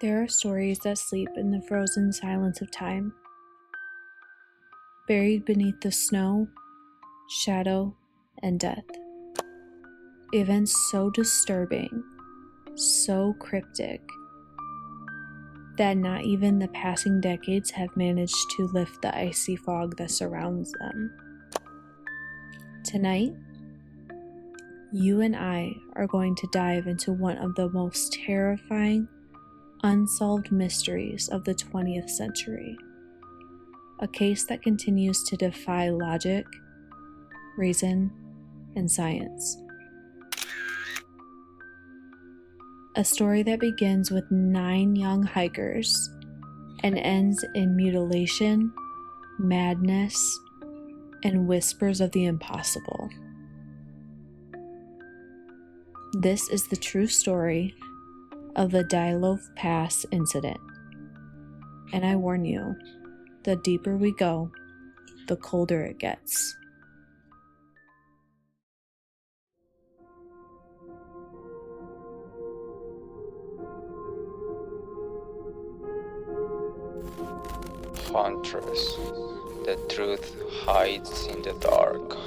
There are stories that sleep in the frozen silence of time, buried beneath the snow, shadow, and death. Events so disturbing, so cryptic, that not even the passing decades have managed to lift the icy fog that surrounds them. Tonight, you and I are going to dive into one of the most terrifying, unsolved mysteries of the 20th century. A case that continues to defy logic, reason, and science. A story that begins with 9 young hikers and ends in mutilation, madness, and whispers of the impossible. This is the true story of the Dyatlov Pass Incident. And I warn you, the deeper we go, the colder it gets. Hauntress. The truth hides in the dark.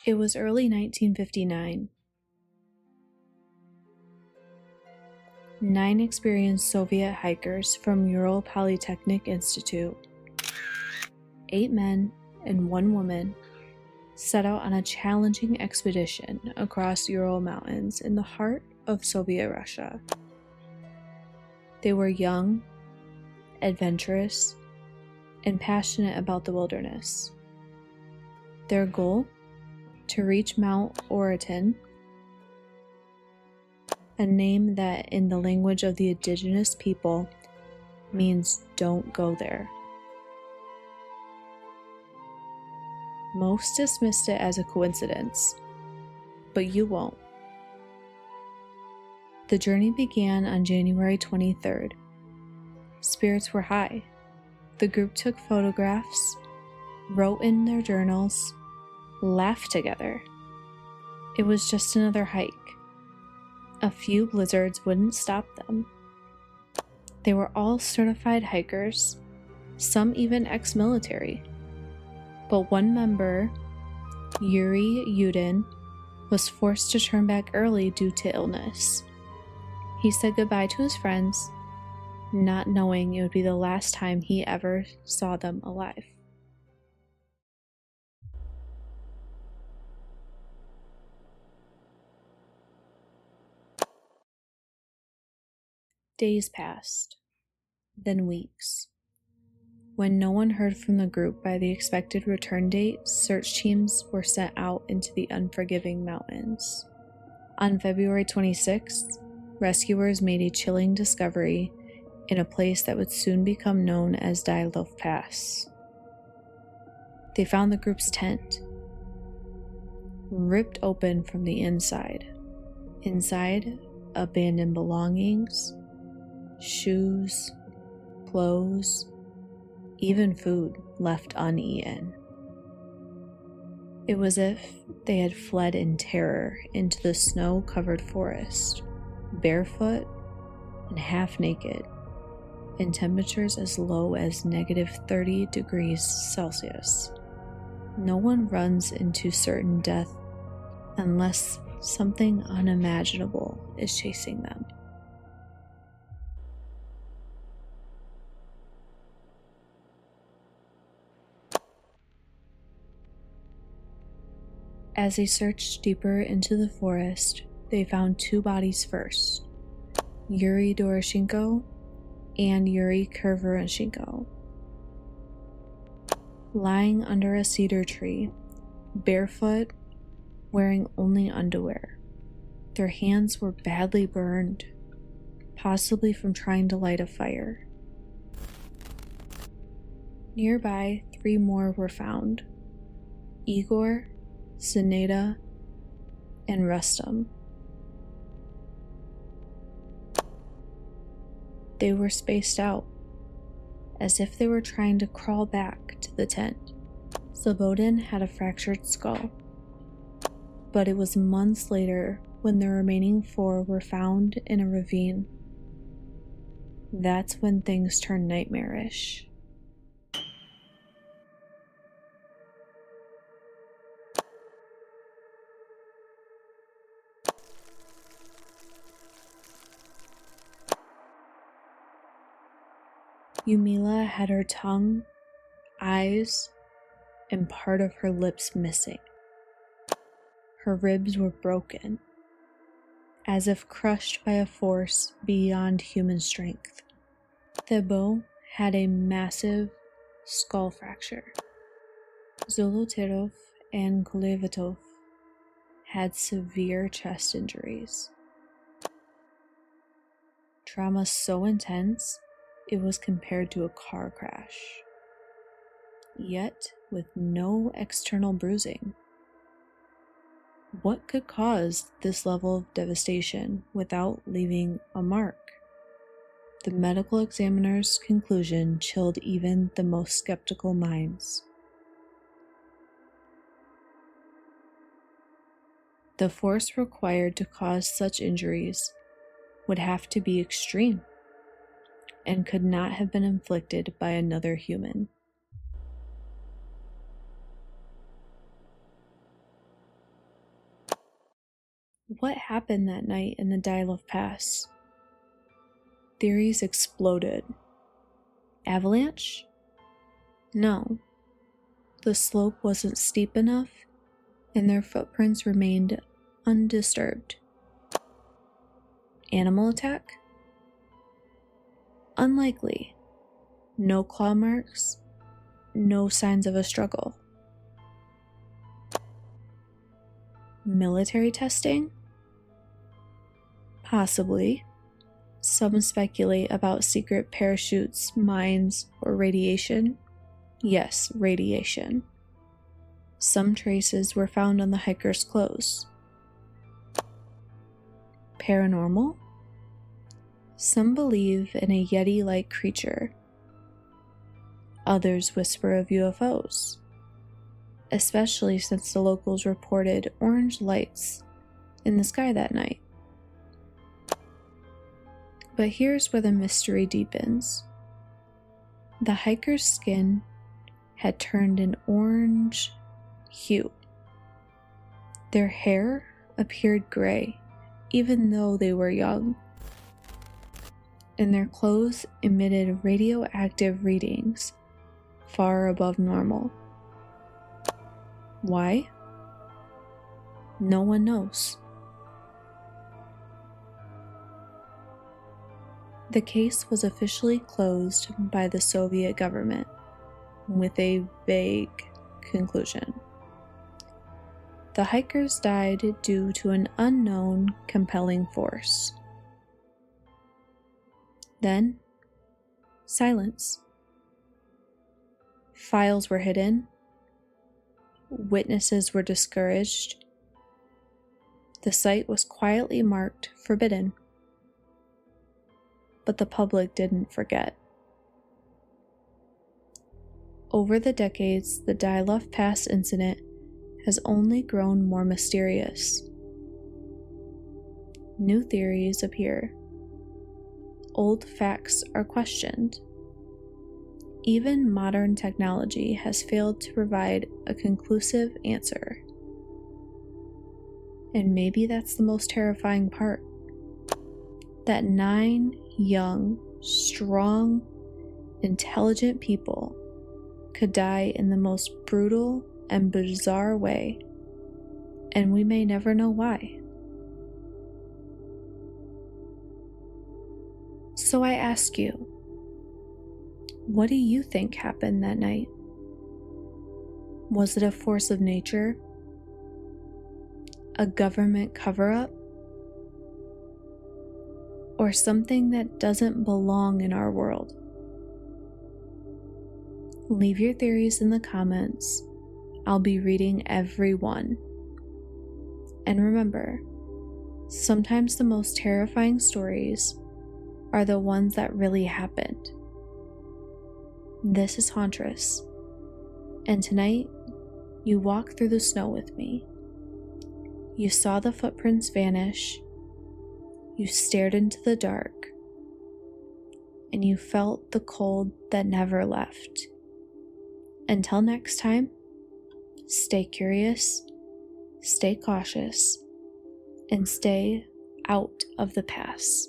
It was early 1959. 9 experienced Soviet hikers from Ural Polytechnic Institute, 8 men and 1 woman, set out on a challenging expedition across Ural Mountains in the heart of Soviet Russia. They were young, adventurous, and passionate about the wilderness. Their goal? To reach Mount Oratin, a name that in the language of the indigenous people means don't go there. Most dismissed it as a coincidence, but you won't. The journey began on January 23rd. Spirits were high. The group took photographs, wrote in their journals, laughed together. It was just another hike. A few blizzards wouldn't stop them. They were all certified hikers, some even ex-military. But one member, Yuri Yudin, was forced to turn back early due to illness. He said goodbye to his friends, not knowing it would be the last time he ever saw them alive. Days passed, then weeks. When no one heard from the group by the expected return date, search teams were sent out into the unforgiving mountains. On February 26th, rescuers made a chilling discovery in a place that would soon become known as Dyatlov Pass. They found the group's tent, ripped open from the inside. Inside, abandoned belongings, shoes, clothes, even food left uneaten. It was as if they had fled in terror into the snow-covered forest, barefoot and half naked, in temperatures as low as -30 degrees Celsius. No one runs into certain death unless something unimaginable is chasing them. As they searched deeper into the forest, they found 2 bodies first, Yuri Doroshenko and Yuri Kurvaroshenko, lying under a cedar tree, barefoot, wearing only underwear. Their hands were badly burned, possibly from trying to light a fire. Nearby, 3 more were found, Igor, Sineda, and Rustam. They were spaced out, as if they were trying to crawl back to the tent. Slobodin had a fractured skull. but it was months later when the remaining 4 were found in a ravine. That's when things turned nightmarish. Yumila had her tongue, eyes, and part of her lips missing. Her ribs were broken, as if crushed by a force beyond human strength. Thibault had a massive skull fracture. Zolotarov and Kolevatov had severe chest injuries. Trauma so intense, it was compared to a car crash, yet with no external bruising. What could cause this level of devastation without leaving a mark? The medical examiner's conclusion chilled even the most skeptical minds. The force required to cause such injuries would have to be extreme and could not have been inflicted by another human. What happened that night in the Dyatlov Pass? Theories exploded. Avalanche? No. The slope wasn't steep enough, and their footprints remained undisturbed. Animal attack? Unlikely. No claw marks, no signs of a struggle. Military testing? Possibly. Some speculate about secret parachutes, mines, or radiation. Yes, radiation. Some traces were found on the hiker's clothes. Paranormal? Some believe in a Yeti-like creature. Others whisper of UFOs, especially since the locals reported orange lights in the sky that night. But here's where the mystery deepens. The hiker's skin had turned an orange hue. Their hair appeared gray, even though they were young, and their clothes emitted radioactive readings far above normal. Why? No one knows. The case was officially closed by the Soviet government with a vague conclusion. The hikers died due to an unknown compelling force. Then, silence. Files were hidden. Witnesses were discouraged. The site was quietly marked forbidden. But the public didn't forget. Over the decades, the Dyatlov Pass Incident has only grown more mysterious. New theories appear. Old facts are questioned. Even modern technology has failed to provide a conclusive answer. And maybe that's the most terrifying part. That 9 young, strong, intelligent people could die in the most brutal and bizarre way, and we may never know why. So I ask you, what do you think happened that night? Was it a force of nature? A government cover-up? Or something that doesn't belong in our world? Leave your theories in the comments. I'll be reading every one. And remember, sometimes the most terrifying stories are the ones that really happened. This is Hauntress, and tonight you walk through the snow with me. You saw the footprints vanish, you stared into the dark, and you felt the cold that never left. Until next time, stay curious, stay cautious, and stay out of the pass.